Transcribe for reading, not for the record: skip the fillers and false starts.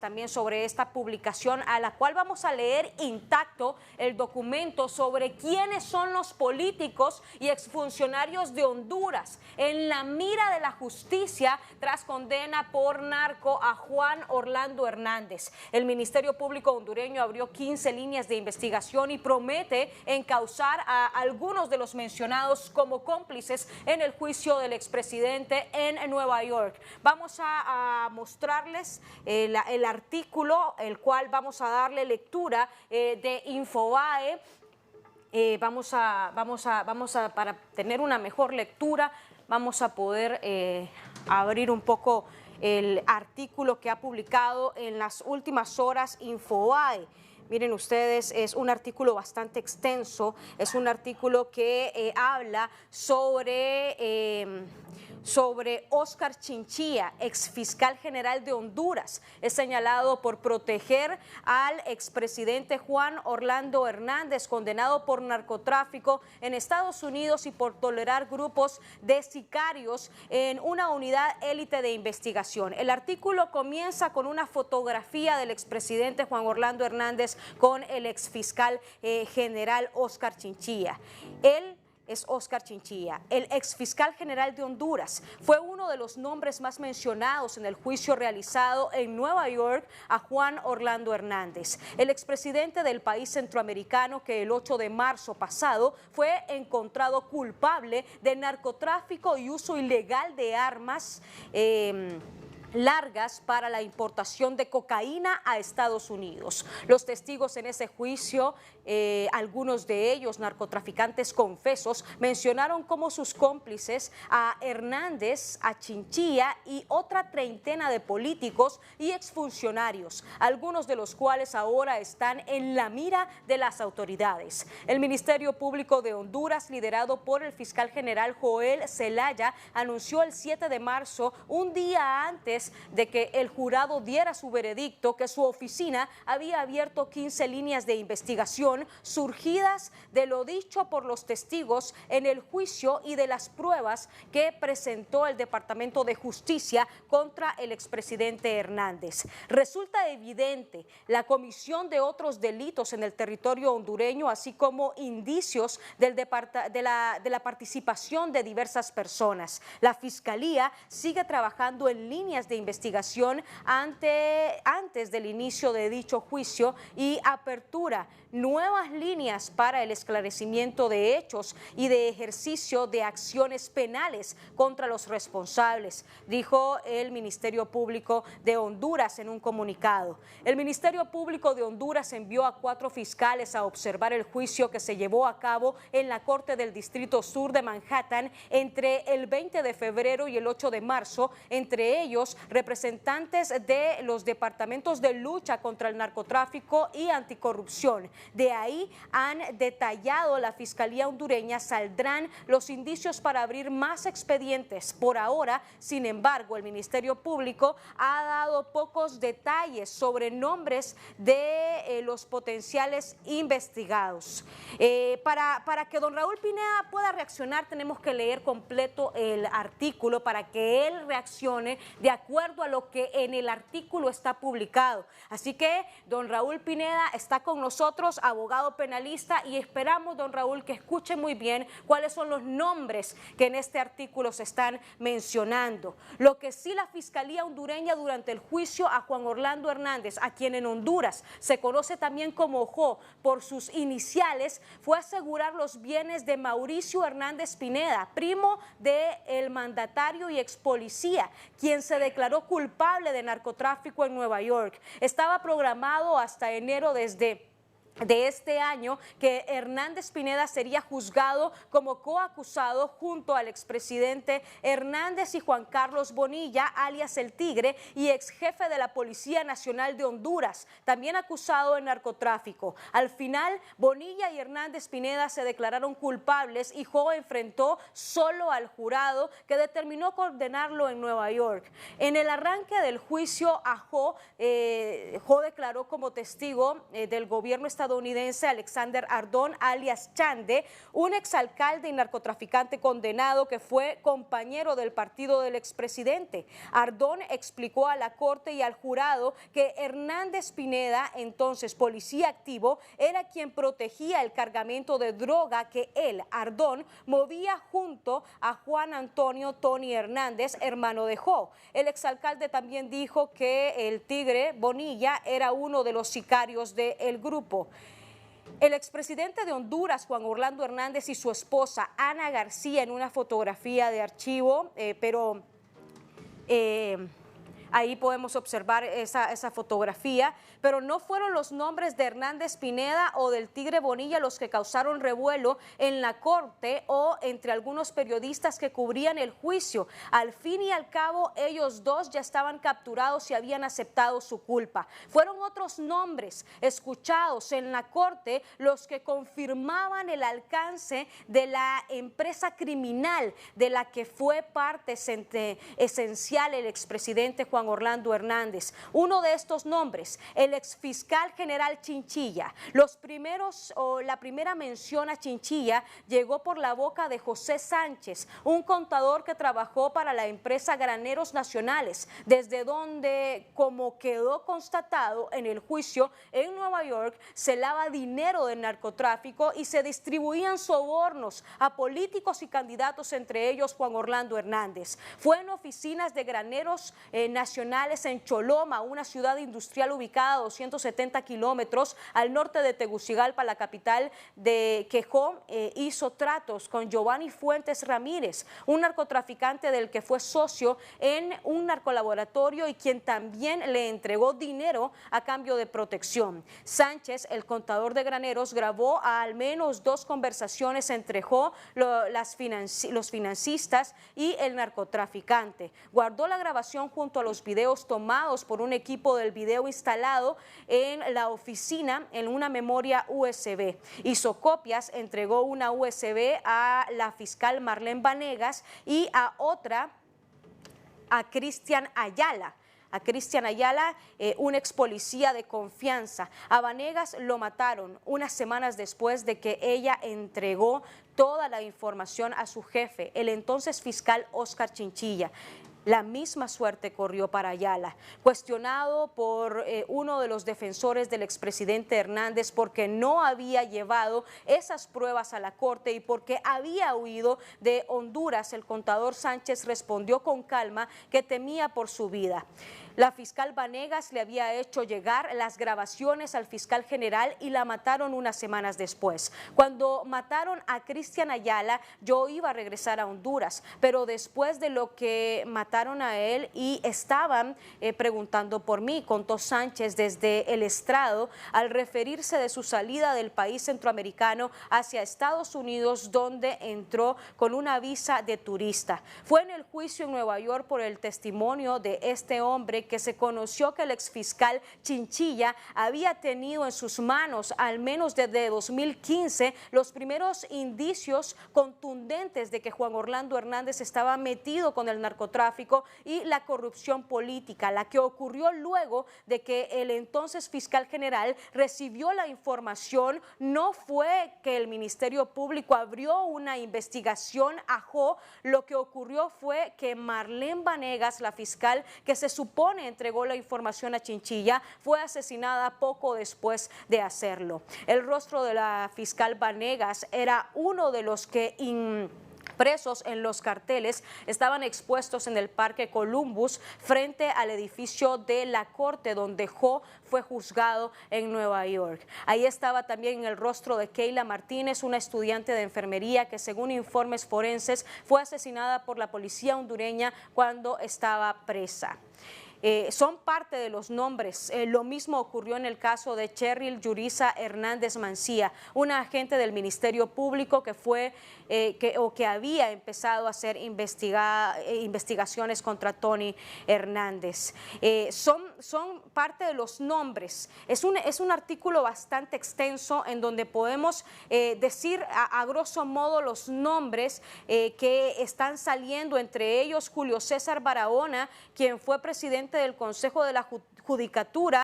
también sobre esta publicación, a la cual vamos a leer intacto el documento sobre quiénes son los políticos y exfuncionarios de Honduras en la mira de la justicia tras condena por narco a Juan Orlando Hernández. El Ministerio Público hondureño abrió 15 líneas de investigación y promete encauzar a algunos de los mencionados como cómplices en el juicio del expresidente en Nueva York. Vamos a mostrarles el artículo, el cual vamos a darle lectura de Infobae. Para tener una mejor lectura, vamos a poder abrir un poco el artículo que ha publicado en las últimas horas Infobae. Miren ustedes, es un artículo bastante extenso, es un artículo que habla sobre Óscar Chinchilla, exfiscal general de Honduras. Es señalado por proteger al expresidente Juan Orlando Hernández, condenado por narcotráfico en Estados Unidos y por tolerar grupos de sicarios en una unidad élite de investigación. El artículo comienza con una fotografía del expresidente Juan Orlando Hernández con el exfiscal general Óscar Chinchilla. Él es Óscar Chinchilla, el exfiscal general de Honduras. Fue uno de los nombres más mencionados en el juicio realizado en Nueva York a Juan Orlando Hernández, el expresidente del país centroamericano que el 8 de marzo pasado fue encontrado culpable de narcotráfico y uso ilegal de armas largas para la importación de cocaína a Estados Unidos. Los testigos en ese juicio, algunos de ellos narcotraficantes confesos, mencionaron como sus cómplices a Hernández, a Chinchilla y otra treintena de políticos y exfuncionarios, algunos de los cuales ahora están en la mira de las autoridades. El Ministerio Público de Honduras, liderado por el fiscal general Joel Zelaya, anunció el 7 de marzo, un día antes de que el jurado diera su veredicto, que su oficina había abierto 15 líneas de investigación surgidas de lo dicho por los testigos en el juicio y de las pruebas que presentó el Departamento de Justicia contra el expresidente Hernández. Resulta evidente la comisión de otros delitos en el territorio hondureño, así como indicios de la participación de diversas personas. La Fiscalía sigue trabajando en líneas de investigación antes del inicio de dicho juicio y apertura nuevas líneas para el esclarecimiento de hechos y de ejercicio de acciones penales contra los responsables, dijo el Ministerio Público de Honduras en un comunicado. El Ministerio Público de Honduras envió a 4 fiscales a observar el juicio que se llevó a cabo en la Corte del Distrito Sur de Manhattan entre el 20 de febrero y el 8 de marzo, entre ellos representantes de los departamentos de lucha contra el narcotráfico y anticorrupción. De ahí han detallado la Fiscalía hondureña, saldrán los indicios para abrir más expedientes. Por ahora, sin embargo, el Ministerio Público ha dado pocos detalles sobre nombres de los potenciales investigados. Para que don Raúl Pineda pueda reaccionar, tenemos que leer completo el artículo para que él reaccione de acuerdo a lo que en el artículo está publicado. Así que don Raúl Pineda está con nosotros, abogado penalista, y esperamos, don Raúl, que escuche muy bien cuáles son los nombres que en este artículo se están mencionando. Lo que sí la Fiscalía hondureña durante el juicio a Juan Orlando Hernández, a quien en Honduras se conoce también como JO por sus iniciales, fue asegurar los bienes de Mauricio Hernández Pineda, primo del mandatario y ex policía, quien se declaró culpable de narcotráfico en Nueva York. Estaba programado hasta enero de este año que Hernández Pineda sería juzgado como coacusado junto al expresidente Hernández y Juan Carlos Bonilla, alias El Tigre, y ex jefe de la Policía Nacional de Honduras, también acusado de narcotráfico. Al final, Bonilla y Hernández Pineda se declararon culpables y Jo enfrentó solo al jurado, que determinó condenarlo en Nueva York. En el arranque del juicio a Jo declaró como testigo del gobierno estadounidense estadounidense Alexander Ardón, alias Chande, un exalcalde y narcotraficante condenado que fue compañero del partido del expresidente. Ardón explicó a la corte y al jurado que Hernández Pineda, entonces policía activo, era quien protegía el cargamento de droga que él, Ardón, movía junto a Juan Antonio Tony Hernández, hermano de Jo. El exalcalde también dijo que el Tigre Bonilla era uno de los sicarios del grupo. El expresidente de Honduras, Juan Orlando Hernández, y su esposa, Ana García, en una fotografía de archivo, ahí podemos observar esa fotografía, pero no fueron los nombres de Hernández Pineda o del Tigre Bonilla los que causaron revuelo en la corte o entre algunos periodistas que cubrían el juicio. Al fin y al cabo, ellos dos ya estaban capturados y habían aceptado su culpa. Fueron otros nombres escuchados en la corte los que confirmaban el alcance de la empresa criminal de la que fue parte esencial el expresidente Juan Orlando Hernández. Uno de estos nombres, el exfiscal general Chinchilla. La primera mención a Chinchilla llegó por la boca de José Sánchez, un contador que trabajó para la empresa Graneros Nacionales, desde donde, como quedó constatado en el juicio en Nueva York, se lava dinero del narcotráfico y se distribuían sobornos a políticos y candidatos, entre ellos Juan Orlando Hernández. Fue en oficinas de Graneros Nacionales en Choloma, una ciudad industrial ubicada a 270 kilómetros al norte de Tegucigalpa, la capital, de que Jo hizo tratos con Giovanni Fuentes Ramírez, un narcotraficante del que fue socio en un narcolaboratorio y quien también le entregó dinero a cambio de protección. Sánchez, el contador de Graneros, grabó al menos 2 conversaciones entre Jo, los financistas y el narcotraficante. Guardó la grabación junto a los videos tomados por un equipo del video instalado en la oficina en una memoria USB. Hizo copias, entregó una USB a la fiscal Marlene Vanegas y a otra a Cristian Ayala. Un ex policía de confianza. A Vanegas lo mataron unas semanas después de que ella entregó toda la información a su jefe, el entonces fiscal Oscar Chinchilla. La misma suerte corrió para Ayala, cuestionado por uno de los defensores del expresidente Hernández porque no había llevado esas pruebas a la corte y porque había huido de Honduras. El contador Sánchez respondió con calma que temía por su vida. La fiscal Vanegas le había hecho llegar las grabaciones al fiscal general y la mataron unas semanas después. Cuando mataron a Cristian Ayala, yo iba a regresar a Honduras, pero después de lo que mataron a él y estaban preguntando por mí, contó Sánchez desde el estrado al referirse de su salida del país centroamericano hacia Estados Unidos, donde entró con una visa de turista. Fue en el juicio en Nueva York por el testimonio de este hombre que se conoció que el exfiscal Chinchilla había tenido en sus manos, al menos desde 2015, los primeros indicios contundentes de que Juan Orlando Hernández estaba metido con el narcotráfico y la corrupción política, la que ocurrió luego de que el entonces fiscal general recibió la información. No fue que el Ministerio Público abrió una investigación a Jo, lo que ocurrió fue que Marlene Vanegas, la fiscal que se supone entregó la información a Chinchilla, fue asesinada poco después de hacerlo. El rostro de la fiscal Vanegas era uno de los que presos en los carteles estaban expuestos en el Parque Columbus frente al edificio de la corte donde Jo fue juzgado en Nueva York. Ahí estaba también el rostro de Keila Martínez, una estudiante de enfermería que, según informes forenses, fue asesinada por la policía hondureña cuando estaba presa. Son parte de los nombres. Lo mismo ocurrió en el caso de Cheryl Yuriza Hernández Mancía, una agente del Ministerio Público que que había empezado a hacer investigaciones contra Tony Hernández. Son parte de los nombres. Es un artículo bastante extenso en donde podemos decir a grosso modo los nombres que están saliendo, entre ellos Julio César Barahona, quien fue presidente del Consejo de la Judicatura